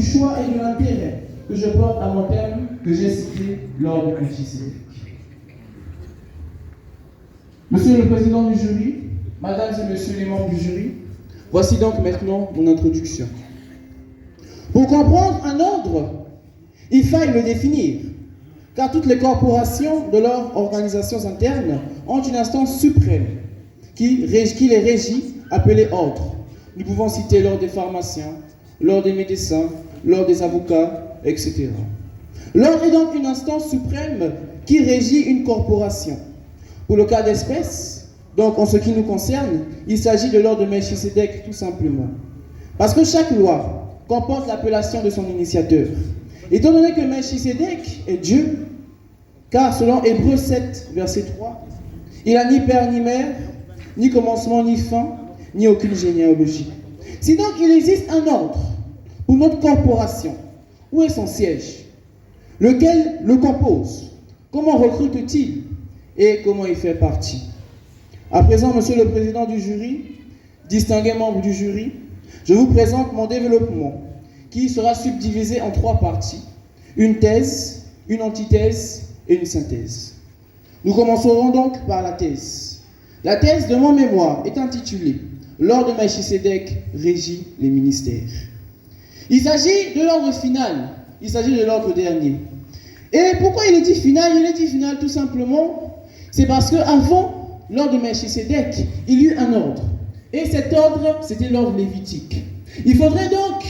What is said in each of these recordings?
du choix et de l'intérêt que je porte à mon thème que j'ai cité lors de Melchisédek. Monsieur le président du jury, mesdames et messieurs les membres du jury, voici donc maintenant mon introduction. Pour comprendre un ordre, il faille le définir, car toutes les corporations de leurs organisations internes ont une instance suprême qui les régit, appelée ordre. Nous pouvons citer l'ordre des pharmaciens, l'ordre des médecins, l'ordre des avocats, etc. L'ordre est donc une instance suprême qui régit une corporation. Pour le cas d'espèce, donc en ce qui nous concerne, il s'agit de l'ordre de Melchisédek tout simplement. Parce que chaque loi comporte l'appellation de son initiateur. Étant donné que Melchisédek est Dieu, car selon Hébreux 7, verset 3, il n'a ni père ni mère, ni commencement ni fin, ni aucune généalogie. Si donc il existe un ordre pour notre corporation, où est son siège? Lequel le compose? Comment recrute-t-il? Et comment il fait partie? À présent, monsieur le président du jury, distingués membres du jury, je vous présente mon développement qui sera subdivisé en 3 parties, une thèse, une antithèse et une synthèse. Nous commencerons donc par la thèse. La thèse de mon mémoire est intitulée « L'ordre de Melchisédek régit les ministères ». Il s'agit de l'ordre final, il s'agit de l'ordre dernier. Et pourquoi il est dit final? Il est dit final tout simplement, c'est parce qu'avant l'ordre de Melchisédek, il y eut un ordre. Et cet ordre, c'était l'ordre lévitique. Il faudrait donc,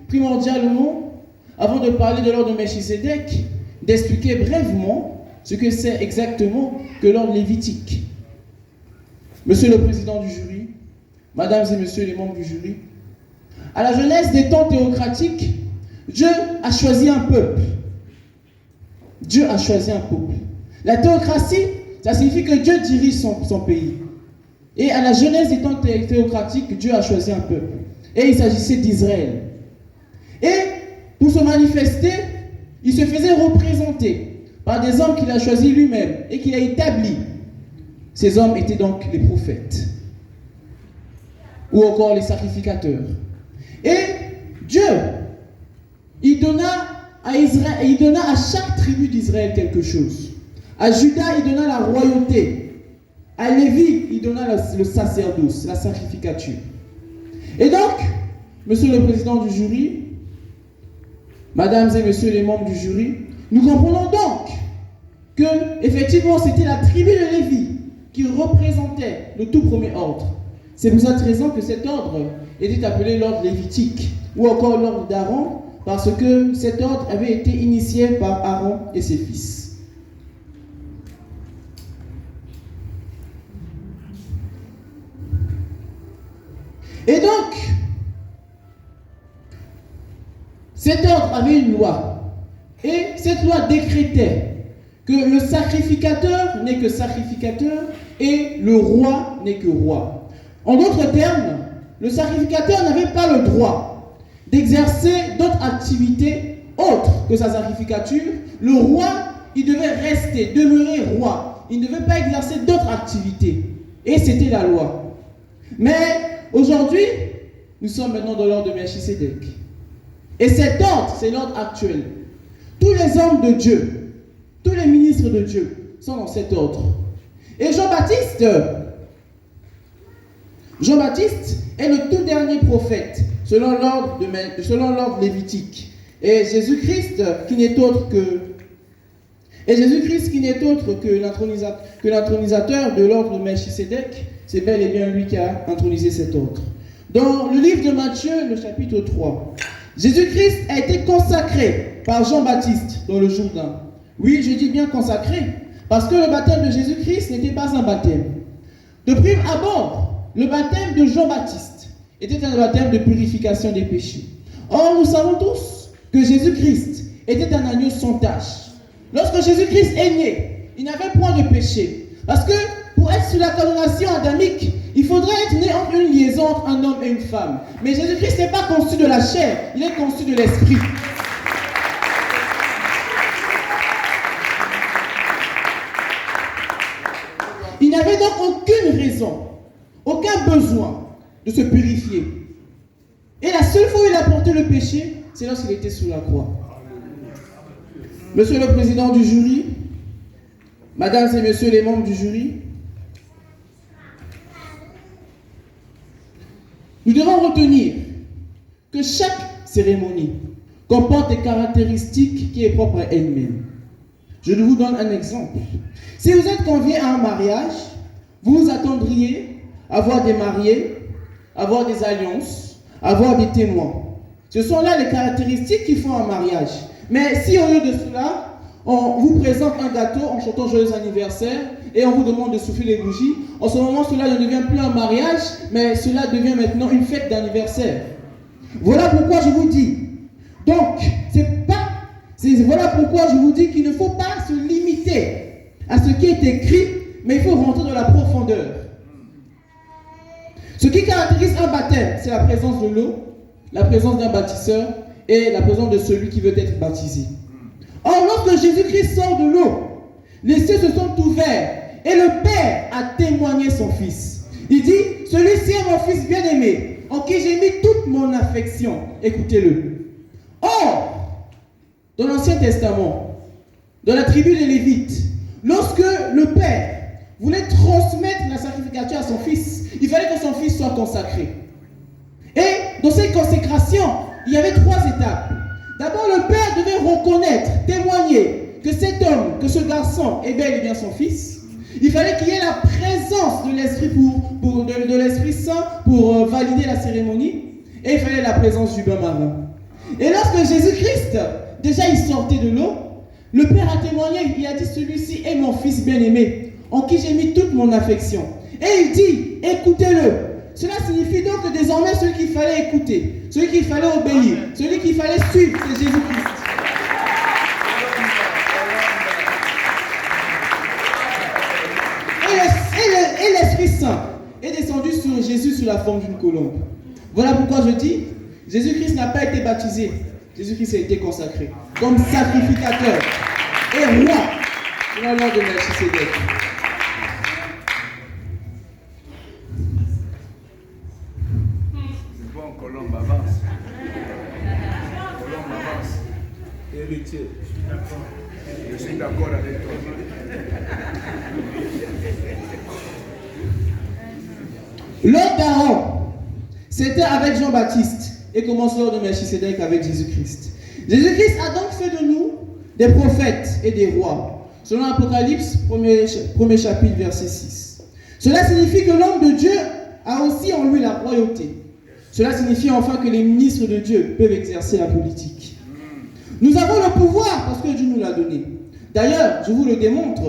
primordialement, avant de parler de l'ordre de Melchisédek, d'expliquer brièvement ce que c'est exactement que l'ordre lévitique. Monsieur le président du jury, mesdames et messieurs les membres du jury, à la jeunesse des temps théocratiques, Dieu a choisi un peuple. Dieu a choisi un peuple. La théocratie, ça signifie que Dieu dirige son pays. Et à la jeunesse des temps théocratiques, Dieu a choisi un peuple. Et il s'agissait d'Israël. Et pour se manifester, il se faisait représenter par des hommes qu'il a choisis lui-même et qu'il a établis. Ces hommes étaient donc les prophètes, ou encore les sacrificateurs. Et Dieu, il donna à chaque tribu d'Israël quelque chose. À Juda, il donna la royauté. À Lévi, il donna le sacerdoce, la sacrificature. Et donc, monsieur le président du jury, mesdames et messieurs les membres du jury, nous comprenons donc que, effectivement, c'était la tribu de Lévi qui représentait le tout premier ordre. C'est pour cette raison que cet ordre était appelé l'ordre lévitique, ou encore l'ordre d'Aaron, parce que cet ordre avait été initié par Aaron et ses fils. Et donc, cet ordre avait une loi, et cette loi décrétait que le sacrificateur n'est que sacrificateur et le roi n'est que roi. En d'autres termes, le sacrificateur n'avait pas le droit d'exercer d'autres activités autres que sa sacrificature. Le roi, il devait rester, demeurer roi. Il ne devait pas exercer d'autres activités. Et c'était la loi. Mais aujourd'hui, nous sommes maintenant dans l'ordre de Melchisédek. Et cet ordre, c'est l'ordre actuel. Tous les hommes de Dieu, tous les ministres de Dieu sont dans cet ordre. Et Jean-Baptiste est le tout dernier prophète selon l'ordre lévitique. Et Jésus-Christ qui n'est autre que l'intronisateur de l'ordre de Melchisédek, c'est bel et bien lui qui a intronisé cet ordre. Dans le livre de Matthieu, le chapitre 3, Jésus-Christ a été consacré par Jean-Baptiste dans le Jourdain. Oui, je dis bien consacré, parce que le baptême de Jésus-Christ n'était pas un baptême. De prime abord, le baptême de Jean-Baptiste était un baptême de purification des péchés. Or, nous savons tous que Jésus-Christ était un agneau sans tache. Lorsque Jésus-Christ est né, il n'avait point de péché. Parce que pour être sous la condamnation adamique, il faudrait être né entre une liaison entre un homme et une femme. Mais Jésus-Christ n'est pas conçu de la chair, il est conçu de l'esprit. Il n'avait donc aucune raison, aucun besoin de se purifier. Et la seule fois où il a porté le péché, c'est lorsqu'il était sous la croix. Monsieur le président du jury, mesdames et messieurs les membres du jury, nous devons retenir que chaque cérémonie comporte des caractéristiques qui sont propres à elle-même. Je vous donne un exemple. Si vous êtes convié à un mariage, vous vous attendriez à voir des mariés, à voir des alliances, à voir des témoins. Ce sont là les caractéristiques qui font un mariage. Mais si au lieu de cela, on vous présente un gâteau en chantant joyeux anniversaire et on vous demande de souffler les bougies, en ce moment cela ne devient plus un mariage, mais cela devient maintenant une fête d'anniversaire. Voilà pourquoi je vous dis. Donc, voilà pourquoi je vous dis qu'il ne faut pas se limiter à ce qui est écrit, mais il faut rentrer dans la profondeur. Ce qui caractérise un baptême, c'est la présence de l'eau, la présence d'un baptisseur et la présence de celui qui veut être baptisé. Or, lorsque Jésus-Christ sort de l'eau, les cieux se sont ouverts et le Père a témoigné son Fils. Il dit, celui-ci est mon Fils bien-aimé, en qui j'ai mis toute mon affection. Écoutez-le. Or, dans l'Ancien Testament, dans la tribu des Lévites, lorsque le Père voulait transmettre la sacrificature à son Fils, il fallait que son Fils soit consacré. Et dans cette consécration, il y avait 3 étapes. D'abord, le Père devait reconnaître, témoigner que cet homme, que ce garçon est bel et bien son Fils. Il fallait qu'il y ait la présence de l'Esprit de l'Esprit Saint pour valider la cérémonie. Et il fallait la présence du bain marin. Et lorsque Jésus-Christ, déjà il sortait de l'eau, le Père a témoigné, il a dit, celui-ci est mon Fils bien-aimé, en qui j'ai mis toute mon affection. Et il dit, écoutez-le. Cela signifie donc que désormais, celui qu'il fallait écouter, celui qu'il fallait obéir, celui qu'il fallait suivre, c'est Jésus-Christ. Et l'Esprit Saint est descendu sur Jésus sous la forme d'une colombe. Voilà pourquoi je dis, Jésus-Christ n'a pas été baptisé, Jésus-Christ a été consacré comme sacrificateur et roi selon l'ordre de Melchisédek. Colombe avance. Colombe avance. Héritier. Je suis d'accord avec toi. L'ordre d'Aaron, c'était avec Jean-Baptiste et commence l'ordre de Melchisédek avec Jésus-Christ. Jésus-Christ a donc fait de nous des prophètes et des rois, selon l'Apocalypse, premier chapitre, verset 6. Cela signifie que l'homme de Dieu a aussi en lui la royauté. Cela signifie enfin que les ministres de Dieu peuvent exercer la politique. Nous avons le pouvoir parce que Dieu nous l'a donné. D'ailleurs, je vous le démontre,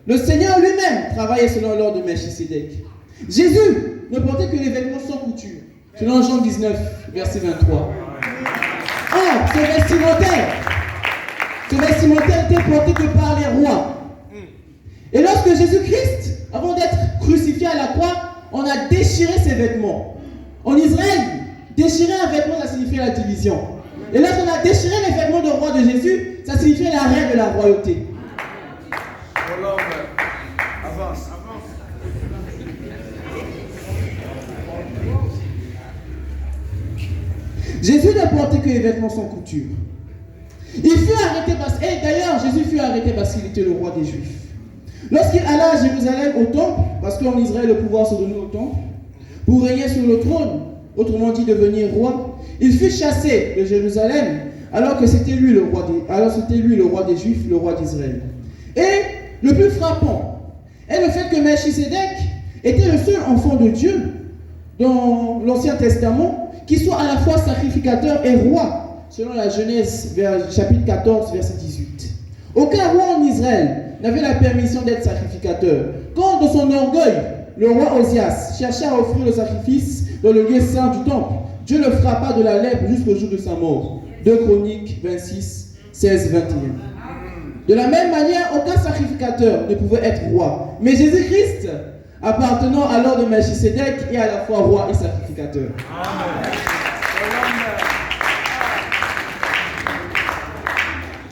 le Seigneur lui-même travaillait selon l'ordre de Melchisédek. Jésus ne portait que les vêtements sans couture, selon Jean 19, verset 23. Or, ce vestimentaire était porté que par les rois. Et lorsque Jésus-Christ, avant d'être crucifié à la croix, on a déchiré ses vêtements. En Israël, déchirer un vêtement, ça signifiait la division. Et lorsqu'on a déchiré les vêtements du roi de Jésus, ça signifiait l'arrêt de la royauté. Avance. Jésus ne portait que les vêtements sans couture. Il fut arrêté et d'ailleurs, Jésus fut arrêté parce qu'il était le roi des Juifs. Lorsqu'il alla à Jérusalem au temple, parce qu'en Israël le pouvoir se donnait au temple, pour régner sur le trône, autrement dit devenir roi, il fut chassé de Jérusalem alors que c'était lui le roi des Juifs, le roi d'Israël. Et le plus frappant est le fait que Melchisédek était le seul enfant de Dieu dans l'Ancien Testament qui soit à la fois sacrificateur et roi, selon la Genèse chapitre 14 verset 18. Aucun roi en Israël n'avait la permission d'être sacrificateur. Quand dans son orgueil, le roi Osias chercha à offrir le sacrifice dans le lieu saint du temple, Dieu le frappa de la lèpre jusqu'au jour de sa mort. 2 Chroniques 26, 16, 21. De la même manière, aucun sacrificateur ne pouvait être roi. Mais Jésus-Christ, appartenant à l'ordre de Melchisédek, est à la fois roi et sacrificateur. Amen.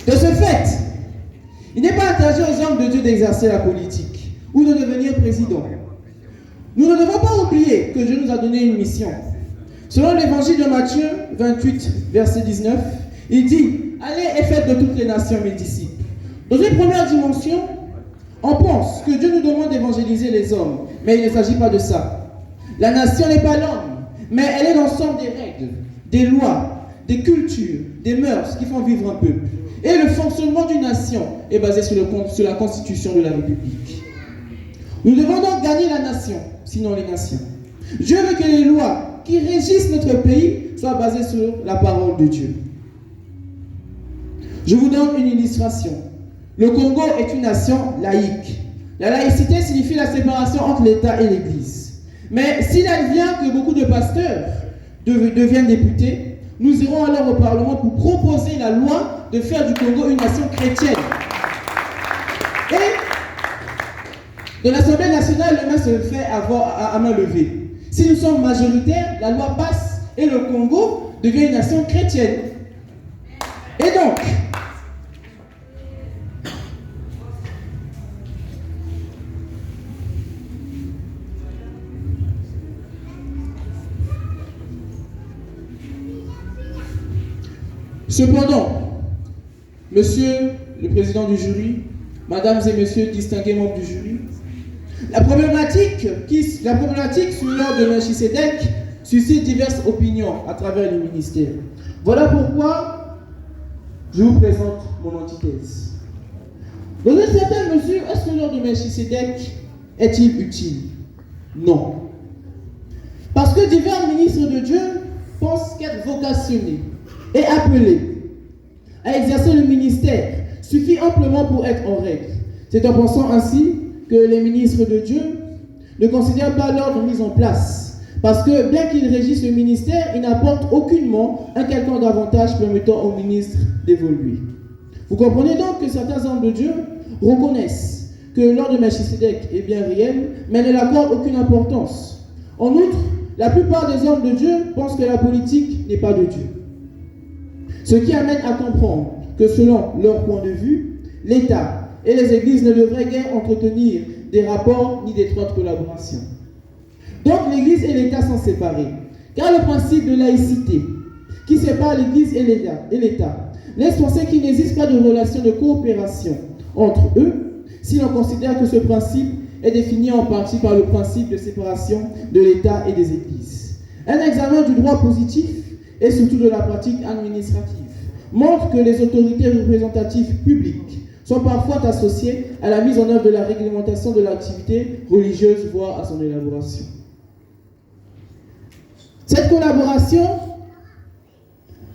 De ce fait, il n'est pas interdit aux hommes de Dieu d'exercer la politique ou de devenir président. Nous ne devons pas oublier que Dieu nous a donné une mission. Selon l'évangile de Matthieu 28, verset 19, il dit « Allez et faites de toutes les nations mes disciples ». Dans une première dimension, on pense que Dieu nous demande d'évangéliser les hommes, mais il ne s'agit pas de ça. La nation n'est pas l'homme, mais elle est l'ensemble des règles, des lois, des cultures, des mœurs qui font vivre un peuple. Et le fonctionnement d'une nation est basé sur la constitution de la République. Nous devons donc gagner la nation, sinon les nations. Dieu veut que les lois qui régissent notre pays soient basées sur la parole de Dieu. Je vous donne une illustration. Le Congo est une nation laïque. La laïcité signifie la séparation entre l'État et l'Église. Mais s'il advient que beaucoup de pasteurs deviennent députés, nous irons alors au Parlement pour proposer la loi de faire du Congo une nation chrétienne. Et de l'Assemblée nationale, le main se fait à main levée. Si nous sommes majoritaires, la loi passe et le Congo devient une nation chrétienne. Et donc, cependant, monsieur le président du jury, mesdames et messieurs distingués membres du jury, la problématique sur l'ordre de Melchisédek suscite diverses opinions à travers les ministères. Voilà pourquoi je vous présente mon antithèse. Dans une certaine mesure, est-ce que l'ordre de Melchisédek est-il utile? Non. Parce que divers ministres de Dieu pensent qu'être vocationnés et appelés à exercer le ministère suffit amplement pour être en règle. C'est en pensant ainsi que les ministres de Dieu ne considèrent pas l'ordre mis en place. Parce que bien qu'ils régissent le ministère, ils n'apportent aucunement un quelconque avantage permettant aux ministres d'évoluer. Vous comprenez donc que certains hommes de Dieu reconnaissent que l'ordre de Melchisédek est bien réel, mais ne l'accordent aucune importance. En outre, la plupart des hommes de Dieu pensent que la politique n'est pas de Dieu. Ce qui amène à comprendre que selon leur point de vue, l'État et les églises ne devraient guère entretenir des rapports ni d'étroites collaborations. Donc l'église et l'État sont séparés, car le principe de laïcité qui sépare l'église et l'État laisse penser qu'il n'existe pas de relation de coopération entre eux si l'on considère que ce principe est défini en partie par le principe de séparation de l'État et des églises. Un examen du droit positif et surtout de la pratique administrative montre que les autorités représentatives publiques sont parfois associées à la mise en œuvre de la réglementation de l'activité religieuse, voire à son élaboration. Cette collaboration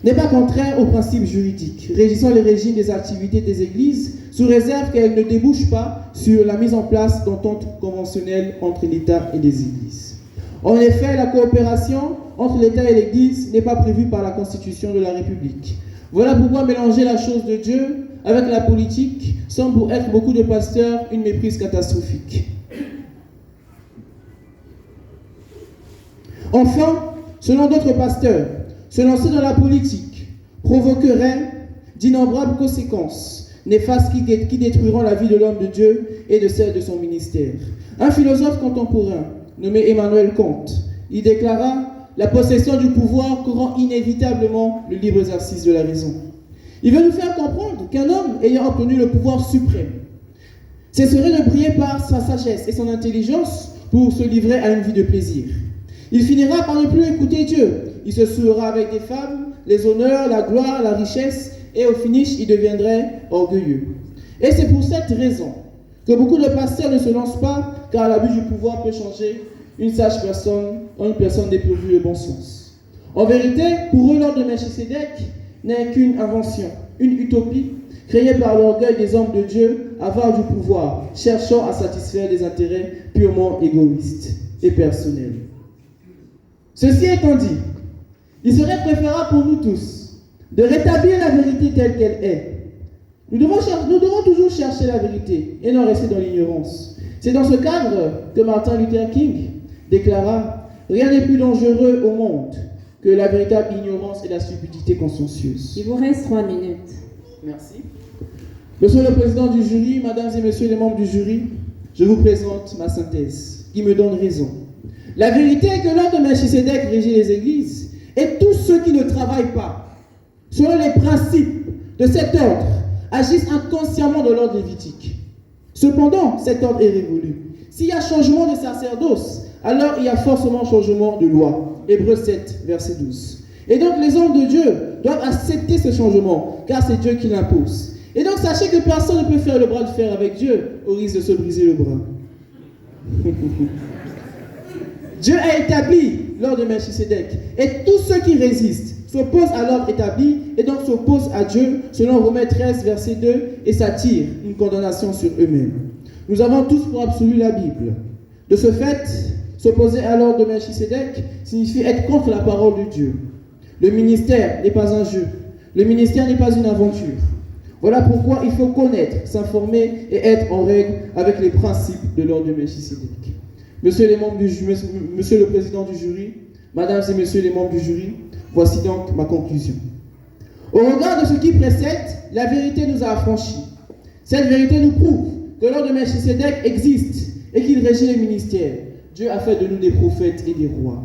n'est pas contraire aux principes juridiques régissant les régimes des activités des églises, sous réserve qu'elle ne débouche pas sur la mise en place d'ententes conventionnelles entre l'État et les églises. En effet, la coopération entre l'État et l'Église n'est pas prévue par la Constitution de la République. Voilà pourquoi mélanger la chose de Dieu avec la politique semble pour être beaucoup de pasteurs une méprise catastrophique. Enfin, selon d'autres pasteurs, se lancer dans la politique provoquerait d'innombrables conséquences néfastes qui détruiront la vie de l'homme de Dieu et de celle de son ministère. Un philosophe contemporain nommé Emmanuel Kant, il déclara « La possession du pouvoir corrompt inévitablement le libre exercice de la raison ». Il veut nous faire comprendre qu'un homme ayant obtenu le pouvoir suprême cesserait de briller par sa sagesse et son intelligence pour se livrer à une vie de plaisir. Il finira par ne plus écouter Dieu. Il se souillera avec des femmes, les honneurs, la gloire, la richesse, et au finish, il deviendrait orgueilleux. Et c'est pour cette raison que beaucoup de pasteurs ne se lancent pas, car l'abus du pouvoir peut changer une sage personne en une personne dépourvue de bon sens. En vérité, pour eux, l'ordre de Melchisédek n'est qu'une invention, une utopie, créée par l'orgueil des hommes de Dieu, avares du pouvoir, cherchant à satisfaire des intérêts purement égoïstes et personnels. Ceci étant dit, il serait préférable pour nous tous de rétablir la vérité telle qu'elle est. Nous devons toujours chercher la vérité et non rester dans l'ignorance. C'est dans ce cadre que Martin Luther King déclara « Rien n'est plus dangereux au monde que la véritable ignorance et la stupidité consciencieuse. » Il vous reste 3 minutes. Merci. Monsieur le président du jury, mesdames et messieurs les membres du jury, je vous présente ma synthèse qui me donne raison. La vérité est que l'ordre de Melchisédek régit les églises, et tous ceux qui ne travaillent pas selon les principes de cet ordre agissent inconsciemment de l'ordre lévitique. Cependant, cet ordre est révolu. S'il y a changement de sacerdoce, alors il y a forcément changement de loi. Hébreux 7, verset 12. Et donc les hommes de Dieu doivent accepter ce changement, car c'est Dieu qui l'impose. Et donc sachez que personne ne peut faire le bras de fer avec Dieu, au risque de se briser le bras. Dieu a établi l'ordre de Melchisédek, et tous ceux qui résistent s'opposent à l'ordre établi, et donc s'opposent à Dieu, selon Romains 13, verset 2, et s'attirent une condamnation sur eux-mêmes. Nous avons tous pour absolu la Bible. De ce fait, s'opposer à l'ordre de Melchisédek signifie être contre la parole de Dieu. Le ministère n'est pas un jeu. Le ministère n'est pas une aventure. Voilà pourquoi il faut connaître, s'informer et être en règle avec les principes de l'ordre de Melchisédek. Monsieur le président du jury, mesdames et messieurs les membres du jury, voici donc ma conclusion. Au regard de ce qui précède, la vérité nous a affranchis. Cette vérité nous prouve que l'ordre de Melchisédek existe et qu'il régit les ministères. Dieu a fait de nous des prophètes et des rois.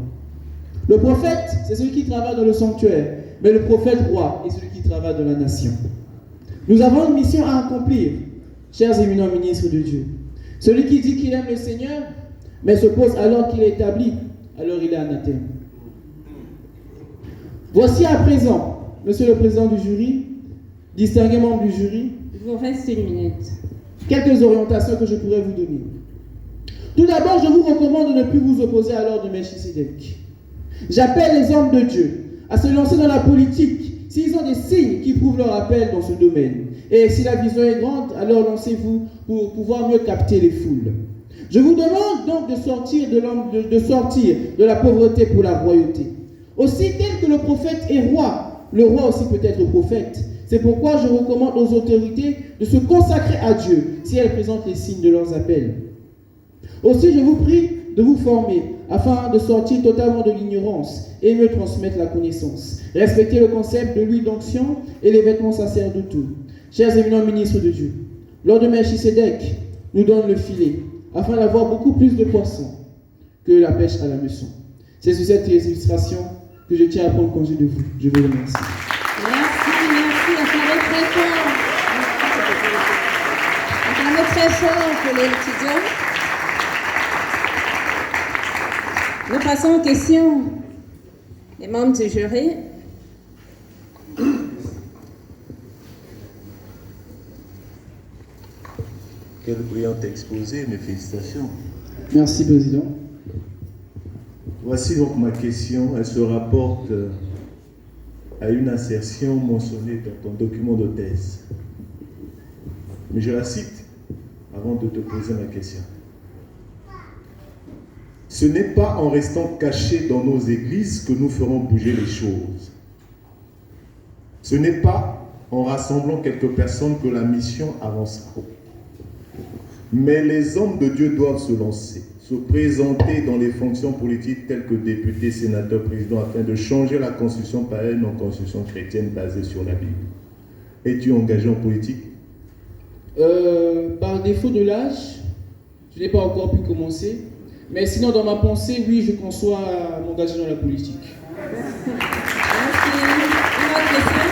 Le prophète, c'est celui qui travaille dans le sanctuaire, mais le prophète roi est celui qui travaille dans la nation. Nous avons une mission à accomplir, chers éminents ministres de Dieu. Celui qui dit qu'il aime le Seigneur, mais s'oppose alors qu'il est établi, alors il est anathème. Voici à présent, monsieur le président du jury, distingués membres du jury, Il vous reste une minute. quelques orientations que je pourrais vous donner. Tout d'abord, je vous recommande de ne plus vous opposer à l'ordre de Melchisédek. J'appelle les hommes de Dieu à se lancer dans la politique s'ils ont des signes qui prouvent leur appel dans ce domaine. Et si la vision est grande, alors lancez-vous pour pouvoir mieux capter les foules. Je vous demande donc de sortir de la pauvreté pour la royauté. Aussi tel que le prophète est roi, le roi aussi peut être prophète. C'est pourquoi je recommande aux autorités de se consacrer à Dieu si elles présentent les signes de leurs appels. Aussi, je vous prie de vous former afin de sortir totalement de l'ignorance et mieux transmettre la connaissance. Respectez le concept de l'huile d'onction et les vêtements sacerdotaux. Chers éminents ministres de Dieu, l'ordre de Melchisédek nous donne le filet afin d'avoir beaucoup plus de poissons que la pêche à la meçon. C'est sur cette illustration que je tiens à prendre congé de vous. Je vous remercie. Merci. Acclamez très fort. Acclamez très fort pour les étudiants. Nous passons aux questions des membres du jury. Quel brillant exposé, mes félicitations. Merci, Président. Voici donc ma question. Elle se rapporte à une assertion mentionnée dans ton document de thèse. Mais je la cite avant de te poser ma question. Ce n'est pas en restant cachés dans nos églises que nous ferons bouger les choses. Ce n'est pas en rassemblant quelques personnes que la mission avancera. Mais les hommes de Dieu doivent se lancer, se présenter dans les fonctions politiques telles que députés, sénateurs, présidents, afin de changer la constitution par une constitution chrétienne basée sur la Bible. Es-tu engagé en politique? Par défaut de l'âge, je n'ai pas encore pu commencer. Mais sinon, dans ma pensée, oui, je conçois m'engager dans la politique. Merci. Une autre question?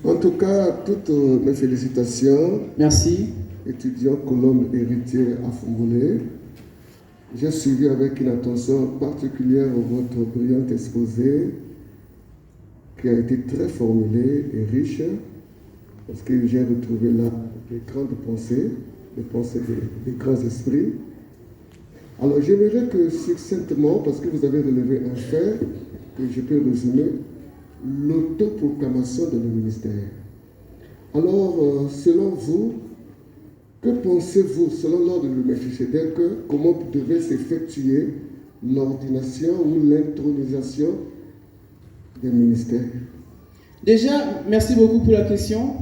En tout cas, toutes mes félicitations, Merci. étudiant Colombe héritier à Fongoulé. J'ai suivi avec une attention particulière votre brillant exposé qui a été très formulé et riche parce que j'ai retrouvé là des grandes pensées, des pensées des grands esprits. Alors j'aimerais que succinctement, parce que vous avez relevé un fait que je peux résumer, l'autoproclamation de nos ministères. Alors, selon vous, que pensez-vous, selon l'ordre de Melchisédek, comment devait s'effectuer l'ordination ou l'intronisation des ministères? Déjà, merci beaucoup pour la question.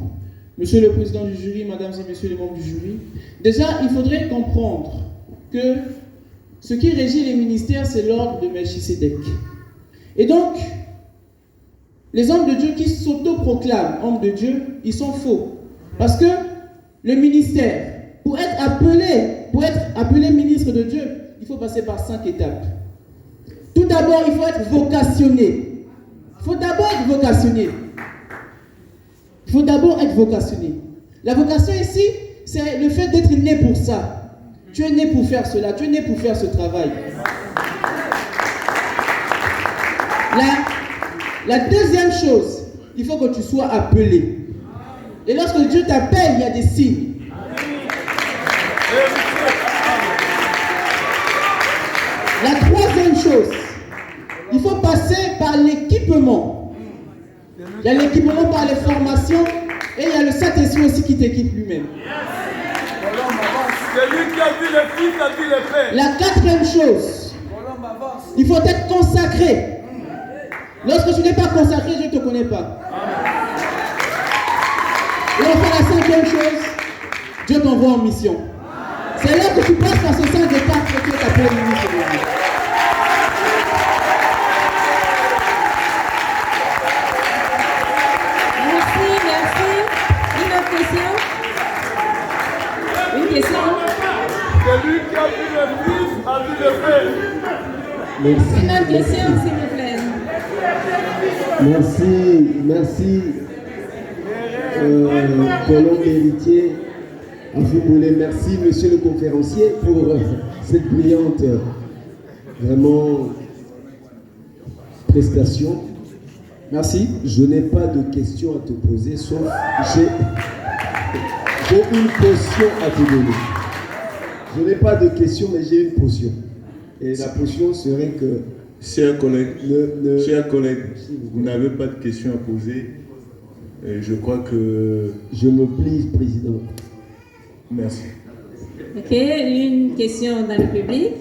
Monsieur le président du jury, mesdames et messieurs les membres du jury. Déjà, il faudrait comprendre que ce qui régit les ministères, c'est l'ordre de Melchisédek. Et donc, les hommes de Dieu qui s'autoproclament hommes de Dieu, ils sont faux. Parce que le ministère. Pour être appelé ministre de Dieu, il faut passer par 5 étapes. Tout d'abord, il faut être vocationné. Il faut d'abord être vocationné. Il faut d'abord être vocationné. La vocation ici, c'est le fait d'être né pour ça. Tu es né pour faire cela, tu es né pour faire ce travail. La deuxième chose, il faut que tu sois appelé. Et lorsque Dieu t'appelle, il y a des signes. La troisième chose, il faut passer par l'équipement. Il y a l'équipement par les formations et il y a le Saint-Esprit aussi qui t'équipe lui-même. Celui qui a vu le Fils a vu le Père. La quatrième chose, il faut être consacré. Lorsque tu n'es pas consacré, je ne te connais pas. Et enfin, la cinquième chose, Dieu t'envoie en mission. C'est là que tu passes par ce 5 étapes que tu es appelé ministre de Dieu. Merci. Une autre question? Une question? Celui qui a vu le Fils a vu le Père. Merci. Une autre question, s'il vous plaît. Merci. Colombe héritier, Afouboulé, merci monsieur le conférencier pour cette brillante vraiment prestation. Merci. Je n'ai pas de questions à te poser, sauf j'ai une potion à te donner. Je n'ai pas de questions, mais j'ai une potion. Et la potion serait que... Chers collègues, vous n'avez pas de questions à poser. Et je crois que... Je me plie, président. Merci. Ok, une question dans le public.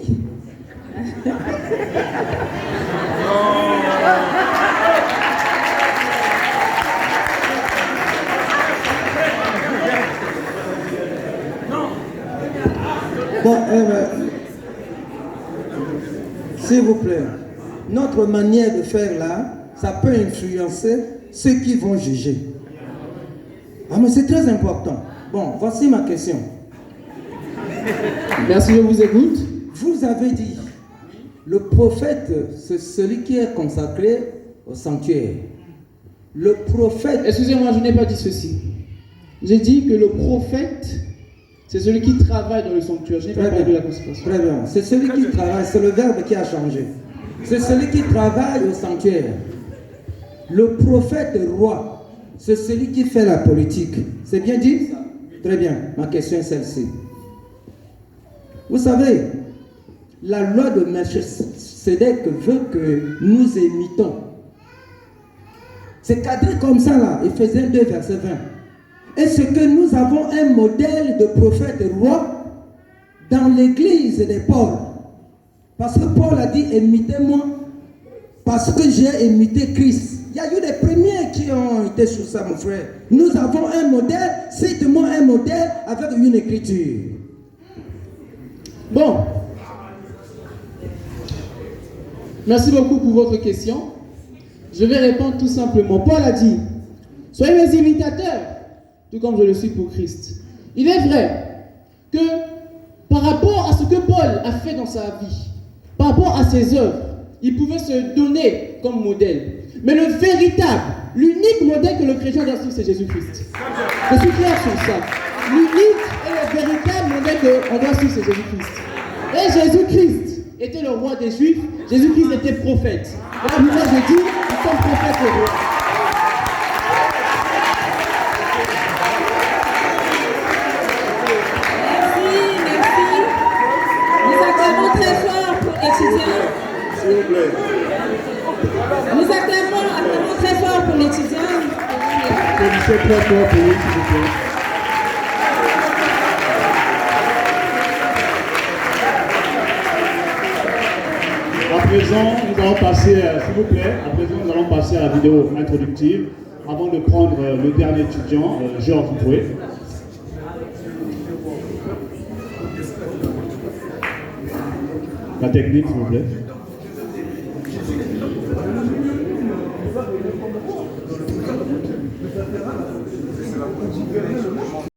Bon, s'il vous plaît, notre manière de faire là, ça peut influencer ceux qui vont juger. Ah, mais c'est très important. Bon, voici ma question. Merci, je vous écoute. Vous avez dit, le prophète, c'est celui qui est consacré au sanctuaire. Le prophète... Excusez-moi, je n'ai pas dit ceci. J'ai dit que le prophète, c'est celui qui travaille dans le sanctuaire. Je n'ai pas parlé de la consécration. Très bien. C'est celui qui travaille, c'est le verbe qui a changé. C'est celui qui travaille au sanctuaire. Le prophète roi, c'est celui qui fait la politique. C'est bien dit? Très bien. Ma question est celle-ci. Vous savez, la loi de Melchisedec veut que nous imitons. C'est cadré comme ça là, Éphésiens 2, verset 20. Est-ce que nous avons un modèle de prophète roi dans l'église des Paul? Parce que Paul a dit, imitez-moi, parce que j'ai imité Christ. Il y a eu des premiers qui ont été sur ça, mon frère. Nous avons un modèle, cite-moi un modèle avec une écriture. Bon. Merci beaucoup pour votre question. Je vais répondre tout simplement. Paul a dit, soyez mes imitateurs, tout comme je le suis pour Christ. Il est vrai que par rapport à ce que Paul a fait dans sa vie, par rapport à ses œuvres, il pouvait se donner comme modèle. Mais le véritable, l'unique modèle que le chrétien doit suivre, c'est Jésus-Christ. Je suis clair sur ça. L'unique et le véritable modèle qu'on doit suivre, c'est Jésus-Christ. Et Jésus-Christ était le roi des Juifs. Jésus-Christ était prophète. Et la Bible, je dis, nous sommes prophètes et rois. Merci. Nous acclamons très fort pour l'étudiant. S'il vous plaît. Nous acclamons très fort pour l'étudiant. Applaudissez très fort pour lui, s'il vous plaît. À présent, nous allons passer, s'il vous plaît, à la vidéo introductive avant de prendre le dernier étudiant, Georges Boué. La technique, s'il vous plaît.